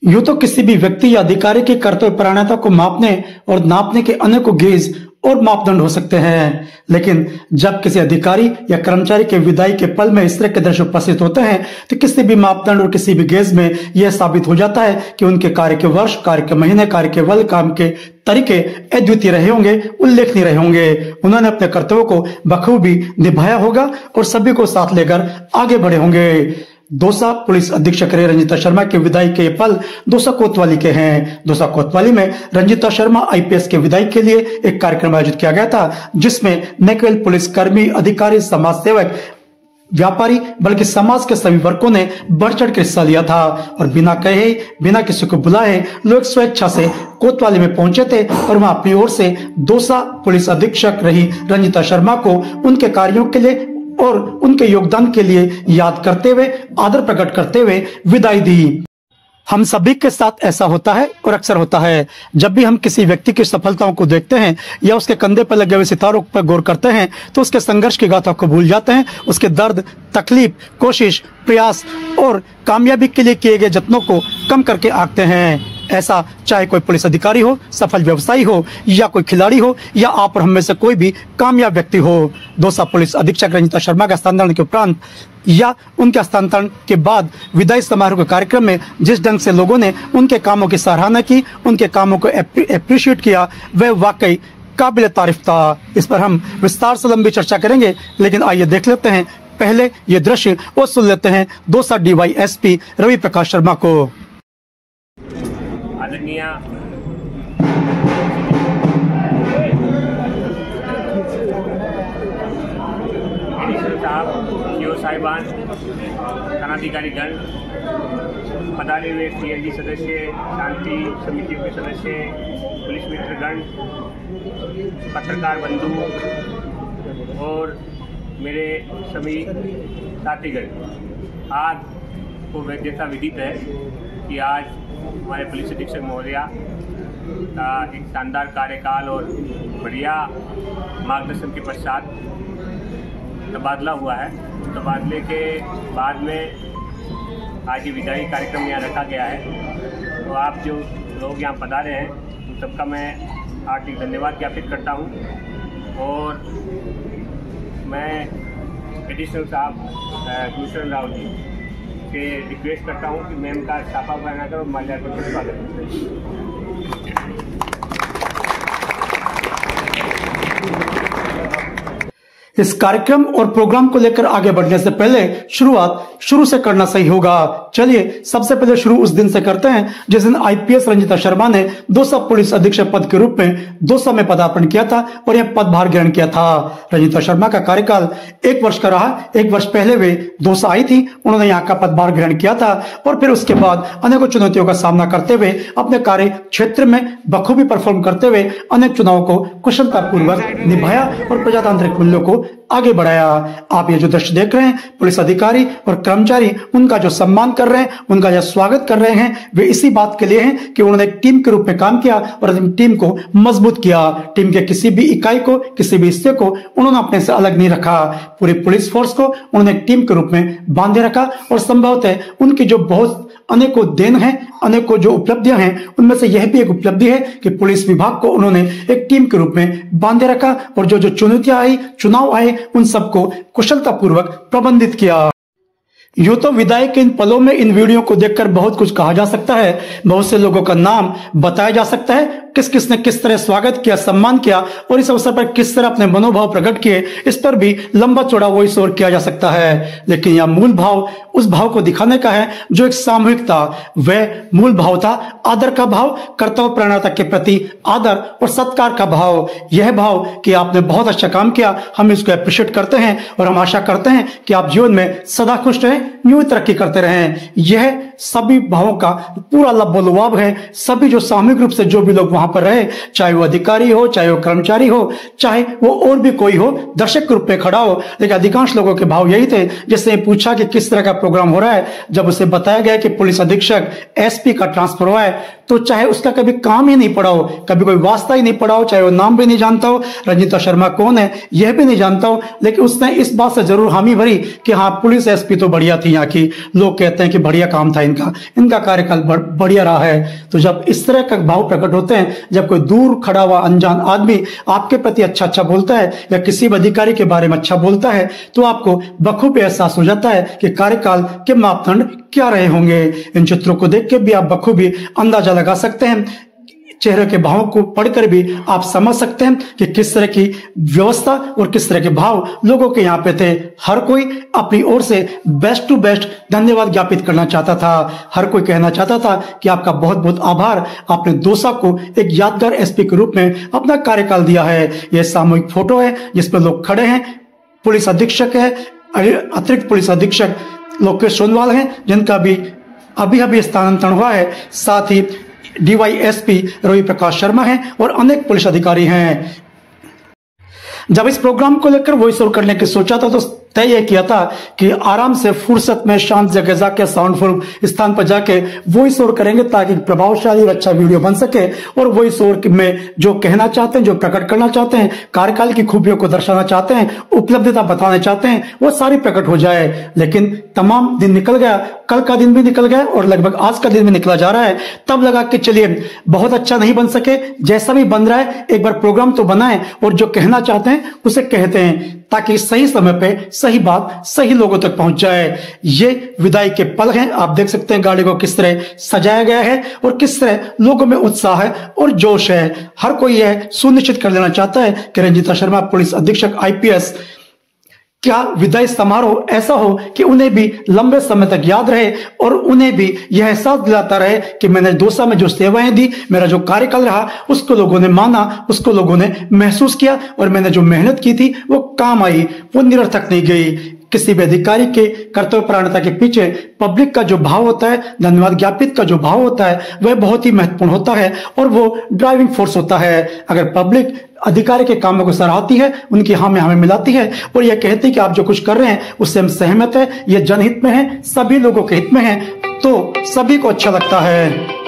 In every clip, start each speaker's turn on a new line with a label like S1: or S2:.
S1: यूं तो किसी भी व्यक्ति या अधिकारी की कर्तव्य परायणता को मापने और नापने के अनेकों गेज और मापदंड हो सकते हैं, लेकिन जब किसी अधिकारी या कर्मचारी के विदाई के पल में इस तरह के दृश्य उपस्थित होते हैं तो किसी भी मापदंड और किसी भी गेज में यह साबित हो जाता है कि उनके कार्य के वर्ष, कार्य के महीने, कार्य के बल, काम के तरीके अद्वितीय रहे होंगे, उल्लेखनीय रहे होंगे। उन्होंने अपने कर्तव्यों को बखूबी निभाया होगा और सभी को साथ लेकर आगे बढ़े होंगे। दौसा पुलिस अधीक्षक रंजिता शर्मा के विदाई के पल दौसा कोतवाली के हैं। दौसा कोतवाली में रंजिता शर्मा आईपीएस के विदाई के लिए एक कार्यक्रम आयोजित किया गया था, जिसमें न केवल पुलिसकर्मी, अधिकारी, समाज सेवक, व्यापारी बल्कि समाज के सभी वर्गों ने बढ़ चढ़ कर हिस्सा लिया था और बिना कहे, बिना किसी को बुलाए लोग स्वेच्छा से कोतवाली में पहुंचे थे और वहां अपनी ओर से दौसा पुलिस अधीक्षक रही रंजिता शर्मा को उनके कार्यों के लिए और उनके योगदान के लिए याद करते हुए, आदर प्रकट करते हुए विदाई दी। हम सभी के साथ ऐसा होता है और अक्सर होता है। जब भी हम किसी व्यक्ति की सफलताओं को देखते हैं या उसके कंधे पर लगे हुए सितारों पर गौर करते हैं तो उसके संघर्ष की गाथा को भूल जाते हैं, उसके दर्द, तकलीफ, कोशिश, प्रयास और कामयाबी के लिए किए गए जत्नों को कम करके आंकते हैं। ऐसा चाहे कोई पुलिस अधिकारी हो, सफल व्यवसायी हो या कोई खिलाड़ी हो या आप और हम में से कोई भी कामयाब व्यक्ति हो। दौसा पुलिस अधीक्षक रंजिता शर्मा के हस्तांतरण के उपरांत या उनके हस्तांतरण के बाद विदाई समारोह के कार्यक्रम में जिस ढंग से लोगों ने उनके कामों की सराहना की, उनके कामों को अप्रिशिएट किया, वह वाकई काबिल तारीफ था। इस पर हम विस्तार से लंबी चर्चा करेंगे, लेकिन आइए देख लेते हैं पहले ये दृश्य और सुन लेते हैं दौसा डीवाईएसपी रवि प्रकाश शर्मा को।
S2: आदरणीय एडिशनल साहब, सीओ साहिबान, थानाधिकारी गण, पधारे हुए सीएलजी सदस्य, शांति समिति के सदस्य, पुलिस मित्रगण, पत्रकार बंधु और मेरे सभी साथीगण, आज को वैधता विदित है कि आज हमारे पुलिस अधीक्षक महोदया का एक शानदार कार्यकाल और बढ़िया मार्गदर्शन के पश्चात तबादला हुआ है। तबादले के बाद में आज ये विदाई कार्यक्रम यहाँ रखा गया है। तो आप जो लोग यहाँ पधारे हैं उन सबका मैं हार्दिक धन्यवाद ज्ञापित करता हूँ और मैं एडिशनल साहब भूषण राव जी के रिक्वेस्ट करता हूँ कि मैम का छापा बनाकर और माल्यार्पण का स्वागत करें।
S1: इस कार्यक्रम और प्रोग्राम को लेकर आगे बढ़ने से पहले शुरुआत शुरू से करना सही होगा। चलिए सबसे पहले शुरू उस दिन से करते हैं जिस दिन आईपीएस रंजिता शर्मा ने दौसा पुलिस अधीक्षक पद के रूप में दौसा में पदार्पण किया था और यह पदभार ग्रहण किया था। रंजिता शर्मा का कार्यकाल 1 वर्ष का रहा। 1 वर्ष पहले वे दौसा आई थी, उन्होंने यहाँ का पदभार ग्रहण किया था और फिर उसके बाद अनेकों चुनौतियों का सामना करते हुए अपने कार्य क्षेत्र में बखूबी परफॉर्म करते हुए अनेक चुनावों को कुशलतापूर्वक निभाया और प्रजातांत्रिक मूल्यों को आगे बढ़ाया। आप ये जो दृश्य देख रहे हैं, पुलिस अधिकारी और कर्मचारी उनका जो सम्मान कर रहे हैं, उनका जो स्वागत कर रहे हैं, वे इसी बात के लिए हैं कि उन्होंने एक टीम के रूप में काम किया और टीम को मजबूत किया। टीम के किसी भी इकाई को, किसी भी हिस्से को उन्होंने अपने से अलग नहीं रखा। पूरी पुलिस फोर्स को उन्होंने एक टीम के रूप में बांधे रखा और संभवतः उनकी जो बहुत अनेकों देन है, अनेकों जो उपलब्धियां हैं, उनमें से यह भी एक उपलब्धि है कि पुलिस विभाग को उन्होंने एक टीम के रूप में बांधे रखा और जो जो चुनौतियां आई, चुनाव आए, उन सबको कुशलतापूर्वक प्रबंधित किया। यूं तो विदाई के इन पलों में इन वीडियो को देखकर बहुत कुछ कहा जा सकता है, बहुत से लोगों का नाम बताया जा सकता है, किस किस ने किस तरह स्वागत किया, सम्मान किया और इस अवसर पर किस तरह अपने मनोभाव प्रकट किए, इस पर भी लंबा चौड़ा वॉइस ओवर किया जा सकता है। लेकिन यह मूल भाव उस भाव को दिखाने का है जो एक सामूहिक था। वह मूल भाव था आदर का भाव, कर्तव्य परायणता के प्रति आदर और सत्कार का भाव। यह भाव कि आपने बहुत अच्छा काम किया, हम इसको अप्रिशिएट करते हैं और हम आशा करते हैं कि आप जीवन में सदा खुश रहें, यूं तरक्की करते रहें। यह सभी भावों का पूरा लबोलुआब है। सभी जो सामूहिक रूप से जो भी लोग वहां पर रहे, चाहे वो अधिकारी हो, चाहे वो कर्मचारी हो, चाहे वो और भी कोई हो, दर्शक के रूप में खड़ा हो। लेकिन अधिकांश लोगों के भाव यही थे। जिसने पूछा कि किस तरह का प्रोग्राम हो रहा है, जब उसे बताया गया कि पुलिस अधीक्षक एसपी का ट्रांसफर हुआ है, तो चाहे उसका कभी काम ही नहीं पड़ा हो, कभी कोई वास्ता ही नहीं पड़ा हो, चाहे वो नाम भी नहीं जानता हो, रंजीता शर्मा कौन है यह भी नहीं जानता हो, लेकिन उसने इस बात से जरूर हामी भरी कि हाँ, पुलिस एसपी तो बढ़िया थी यहाँ की, लोग कहते हैं कि बढ़िया काम था इनका कार्यकाल बढ़िया रहा है। तो जब इस तरह का भाव प्रकट होते हैं, जब कोई दूर खड़ा हुआ अनजान आदमी आपके प्रति अच्छा अच्छा बोलता है या किसी भी अधिकारी के बारे में अच्छा बोलता है, तो आपको बखूबी एहसास हो जाता है कि कार्यकाल के मापदंड क्या रहे होंगे। इन चित्रों को देख के भी आप बखूबी अंदाजा लगा सकते हैं, चेहरे के भावों को पढ़कर भी आप समझ सकते हैं कि किस तरह की व्यवस्था और किस तरह के भाव लोगों के यहाँ पे थे। हर कोई अपनी ओर से बेस्ट टू बेस्ट धन्यवाद ज्ञापित करना चाहता था। हर कोई कहना चाहता था कि आपका बहुत बहुत आभार, आपने दौसा को एक यादगार एसपी के रूप में अपना कार्यकाल दिया है। यह सामूहिक फोटो है जिसमें लोग खड़े हैं, पुलिस अधीक्षक है, अतिरिक्त पुलिस अधीक्षक लोकेश सोनवाल हैं जिनका भी अभी अभी स्थानांतरण हुआ है, साथ ही डीवाईएसपी रवि प्रकाश शर्मा हैं और अनेक पुलिस अधिकारी हैं। जब इस प्रोग्राम को लेकर वॉइस ओवर करने की सोचा था तो तय यह किया था कि आराम से फुर्सत में शांत जगह जाके साउंडफुल स्थान पर जाके वॉइस ओवर करेंगे ताकि प्रभावशाली और अच्छा वीडियो बन सके और वॉइस ओवर में जो कहना चाहते हैं, जो प्रकट करना चाहते हैं, कार्यकाल की खूबियों को दर्शाना चाहते हैं, उपलब्धता बताना चाहते हैं, वो सारी प्रकट हो जाए। लेकिन तमाम दिन निकल गया, कल का दिन भी निकल गया और लगभग आज का दिन भी निकला जा रहा है। तब लगा कि चलिए बहुत अच्छा नहीं बन सके, जैसा भी बन रहा है एक बार प्रोग्राम तो बनाए और जो कहना चाहते हैं उसे कहते हैं ताकि सही समय पे सही बात सही लोगों तक पहुंच जाए। ये विदाई के पल हैं। आप देख सकते हैं गाड़ी को किस तरह सजाया गया है और किस तरह लोगों में उत्साह है और जोश है। हर कोई यह सुनिश्चित कर लेना चाहता है कि रंजीता शर्मा पुलिस अधीक्षक आईपीएस क्या विदाई समारोह ऐसा हो कि उन्हें भी लंबे समय तक याद रहे और उन्हें भी यह एहसास दिलाता रहे कि मैंने दौसा में जो सेवाएं दी, मेरा जो कार्यकाल रहा, उसको लोगों ने माना, उसको लोगों ने महसूस किया और मैंने जो मेहनत की थी वो काम आई, वो निरर्थक नहीं गई। किसी भी अधिकारी के कर्तव्यपरायणता के पीछे पब्लिक का जो भाव होता है, धन्यवाद ज्ञापित का जो भाव होता है, वह बहुत ही महत्वपूर्ण होता है और वो ड्राइविंग फोर्स होता है। अगर पब्लिक अधिकारी के कामों को सराहती है, उनकी हाँ में हमें मिलाती है और यह कहती है कि आप जो कुछ कर रहे हैं उससे हम सहमत है, यह जनहित में है, सभी लोगों के हित में है, तो सभी को अच्छा लगता है।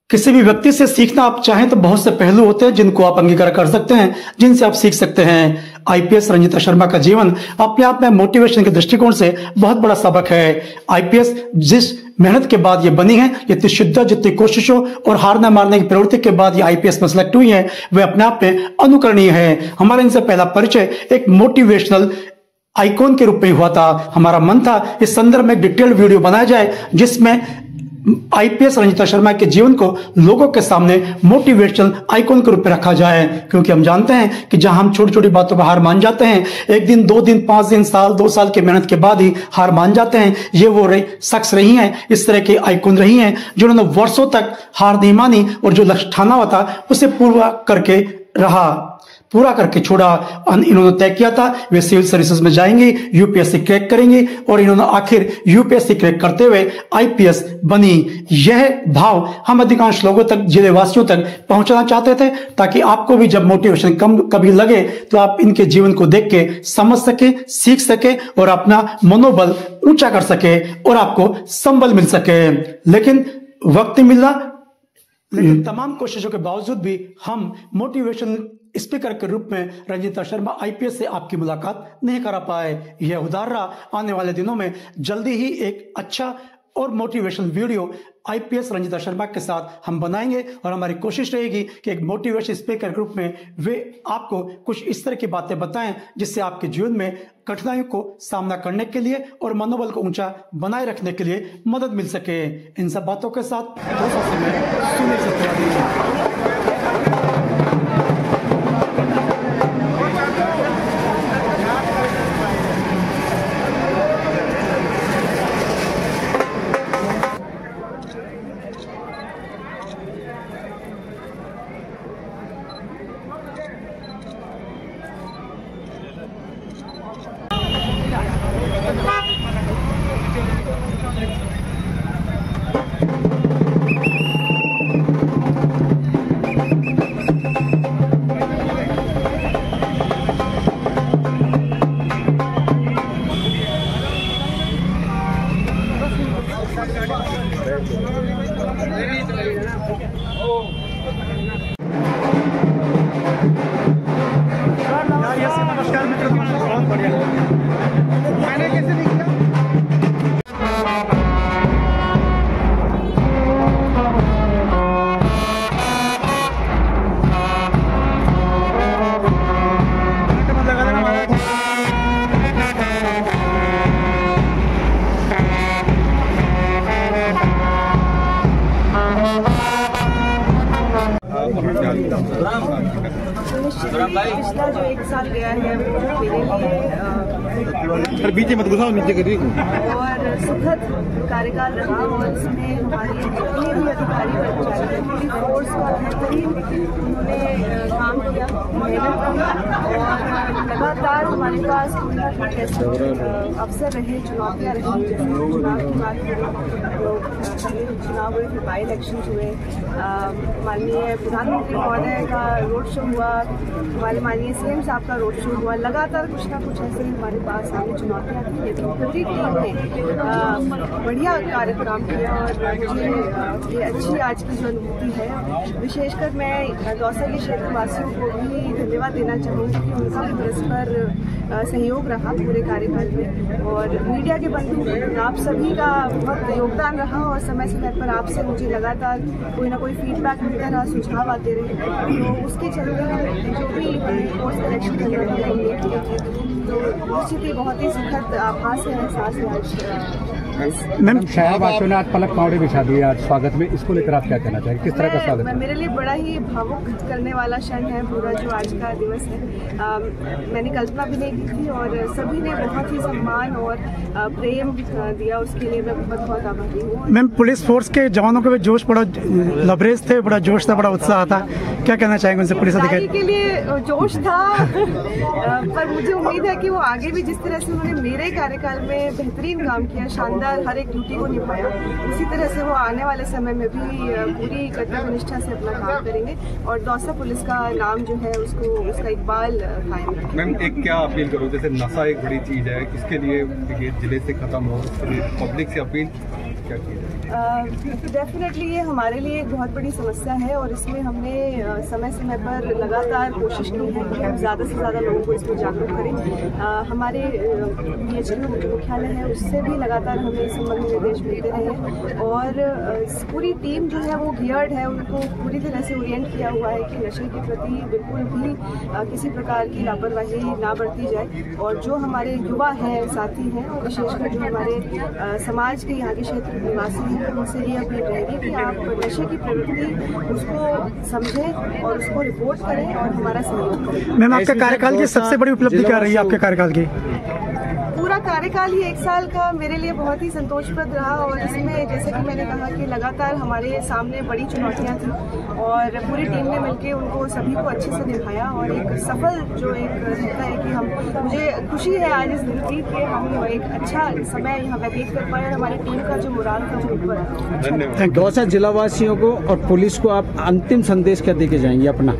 S1: किसी भी व्यक्ति से सीखना आप चाहें तो बहुत से पहलू होते हैं जिनको आप अंगीकार कर सकते हैं, जिनसे आप सीख सकते हैं। आईपीएस रंजीता शर्मा का जीवन अपने आप में मोटिवेशन के दृष्टिकोण से बहुत बड़ा सबक है। आईपीएस जिस मेहनत के बाद ये बनी है, जितनी शिद्दत, जितनी कोशिशों और हार न मारने की प्रवृत्ति के बाद ये आईपीएस में सिलेक्ट हुई है, वह अपने आप में अनुकरणीय है। हमारा इनसे पहला परिचय एक मोटिवेशनल आइकॉन के रूप में हुआ था। हमारा मन था इस संदर्भ में एक डिटेल्ड वीडियो बनाया जाए जिसमें आईपीएस रंजीता शर्मा के जीवन को लोगों के सामने मोटिवेशनल आइकॉन के रूप में रखा जाए, क्योंकि हम जानते हैं कि जहां हम छोटी छोटी बातों पर हार मान जाते हैं, एक दिन, 2 दिन, 5 दिन, साल, 2 साल की मेहनत के बाद ही हार मान जाते हैं, ये वो शख्स रही हैं, इस तरह के आइकॉन रही हैं जिन्होंने वर्षों तक हार नहीं मानी और जो लक्ष्य ठाना हुआ था उसे पूरा करके छोड़ा। इन्होंने तय किया था वे सिविल सर्विसेज में जाएंगे, यूपीएससी क्रैक करेंगे और इन्होंने आखिर यूपीएससी क्रैक करते हुए आईपीएस बनी। यह भाव हम अधिकांश लोगों तक, जिले वासियों तक पहुंचाना चाहते थे ताकि आपको भी जब मोटिवेशन कम कभी लगे तो आप इनके जीवन को देख के समझ सके, सीख सके और अपना मनोबल ऊंचा कर सके और आपको संबल मिल सके। लेकिन वक्त मिला, लेकिन तमाम कोशिशों के बावजूद भी हम मोटिवेशन स्पीकर के रूप में रंजीता शर्मा आईपीएस से आपकी मुलाकात नहीं करा पाए। यह उदार रहा। आने वाले दिनों में जल्दी ही एक अच्छा और motivational video IPS Ranjita Sharma के साथ हम बनाएंगे और हमारी कोशिश रहेगी कि एक मोटिवेशन स्पीकर के रूप में वे आपको कुछ इस तरह की बातें बताएं जिससे आपके जीवन में कठिनाइयों को सामना करने के लिए और मनोबल को ऊंचा बनाए रखने के लिए मदद मिल सके। इन सब बातों के साथ सुनील सत्यार्थी।
S3: मैंने कैसे नहीं किया?
S4: पिछला जो 1 साल गया है वो मेरे लिए
S3: बीच मत घुसाओ, नीचे करिए।
S4: और सुखद कार्यकाल रहा और इसमें हमारे जितने भी अधिकारी कर्मचारी पूरी फोर्स का बेहतरीन उन्होंने काम किया, मेहनत की और लगातार हमारे पास कोई ना कोई ऐसे अवसर रहे, चुनौतियाँ रही। जैसे चुनाव की बात करें तो पहले चुनाव हुए, फिर बाई इलेक्शन हुए, माननीय प्रधानमंत्री महोदय का रोड शो हुआ, हमारे माननीय सीएम साहब का रोड शो हुआ। लगातार कुछ ना कुछ ऐसे हमारे पास सामने चुनौतियाँ थी, लेकिन पूरी टीम ने बढ़िया कार्यक्रम किया और मुझे ये अच्छी आज की जो अनुभूति है, विशेषकर मैं दौसा के क्षेत्रवासियों को भी धन्यवाद देना चाहूँगी कि उनका भी परस्पर सहयोग रहा पूरे कार्यकाल में। और मीडिया के बंधु आप सभी का बहुत योगदान रहा और समय समय पर आपसे मुझे लगातार कोई ना कोई फीडबैक मिलता रहा, सुझाव आते रहे, तो उसके चलते जो भी कोर्स करेक्शन करने के लिए किया तो निश्चित ही बहुत ही सुखद आभास है, एहसास है आज।
S5: मैम, शहरवासियों ने आज पलक पावड़े बिछा दिए आज स्वागत में, इसको लेकर आप क्या कहना चाहेंगे, किस तरह का स्वागत है?
S4: मेरे लिए बड़ा ही भावुक करने वाला क्षण है पूरा जो आज का दिवस है। मैंने कल्पना भी नहीं की थी और सभी ने बहुत ही सम्मान और प्रेम दिया, उसके लिए मैं बहुत बहुत आभारी हूँ।
S1: मैम, पुलिस फोर्स के जवानों के जोश बड़ा लबरेज थे, बड़ा जोश था, बड़ा उत्साह था, क्या कहना चाहेंगे उनसे? पुलिस अधिकारी
S4: के लिए जोश था पर मुझे उम्मीद है कि वो आगे भी जिस तरह से उन्होंने मेरे कार्यकाल में बेहतरीन काम किया, शानदार हर एक ड्यूटी को निभाया, उसी तरह से वो आने वाले समय में भी पूरी कर्तव्य निष्ठा से अपना काम करेंगे और दौसा पुलिस का नाम जो है उसको उसका इकबाल कायम रखेंगे।
S3: मैम, एक क्या अपील करो, जैसे नशा एक बड़ी चीज़ है, इसके लिए ये जिले से खत्म हो, उसके लिए पब्लिक से अपील क्या की जाए?
S4: डेफिनेटली ये हमारे लिए एक बहुत बड़ी समस्या है और इसमें हमने समय समय पर लगातार कोशिश की है कि हम ज़्यादा से ज़्यादा लोगों को इसमें जागरूक करें। हमारे PHQ मुख्यालय है, उससे भी लगातार हमें इस संबंध में निर्देश मिलते रहे और पूरी टीम जो है वो गियर्ड है, उनको पूरी तरह से ओरिएंट किया हुआ है कि नशे के प्रति बिल्कुल भी किसी प्रकार की लापरवाही ना बरती जाए। और जो हमारे युवा हैं, साथी हैं और विशेषकर जो हमारे समाज के यहाँ के क्षेत्र निवासी हैं, उनसे ये अपील रहेगी कि आप नशे की प्रवृत्ति उसको समझें और उसको रिपोर्ट करें और हमारा सहयोग करें।
S1: मैम, आपके कार्यकाल की सबसे बड़ी उपलब्धि क्या रही है आपके कार्यकाल की?
S4: पूरा कार्यकाल ही 1 साल का मेरे लिए बहुत ही संतोषप्रद रहा और इसमें जैसे कि मैंने कहा कि लगातार हमारे सामने बड़ी चुनौतियां थी और पूरी टीम ने मिलकर उनको सभी को अच्छे से निभाया और एक सफल जो एक रहता है कि हम मुझे खुशी है आज इस दिन की कि हम एक अच्छा समय यहाँ व्यतीत कर पाए और हमारी टीम का जो मोराल था जो ऊपर है।
S3: धन्यवाद।
S5: दौसा जिलावासियों को और पुलिस को आप अंतिम संदेश क्या देके जाएंगे अपना?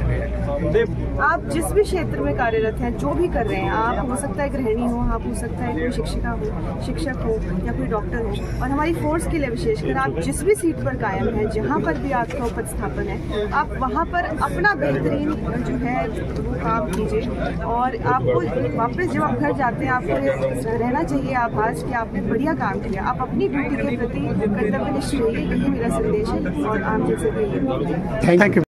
S4: आप जिस भी क्षेत्र में कार्यरत हैं, जो भी कर रहे हैं, आप हो सकता है गृहिणी हो, आप हो सकता है कोई शिक्षिका हो, शिक्षक हो या कोई डॉक्टर हो, और हमारी फोर्स के लिए विशेषकर आप जिस भी सीट पर कायम हैं, जहां पर भी आपका उपस्थापन है, आप वहां पर अपना बेहतरीन जो है वो काम कीजिए और आपको वापस जब आप घर जाते हैं आपको रहना चाहिए आभास कि आपने बढ़िया काम किया। आप अपनी ड्यूटी के प्रति कर्तव्यनिष्ठ रहिए, यही मेरा संदेश है और आप जैसे भी।
S1: Thank you.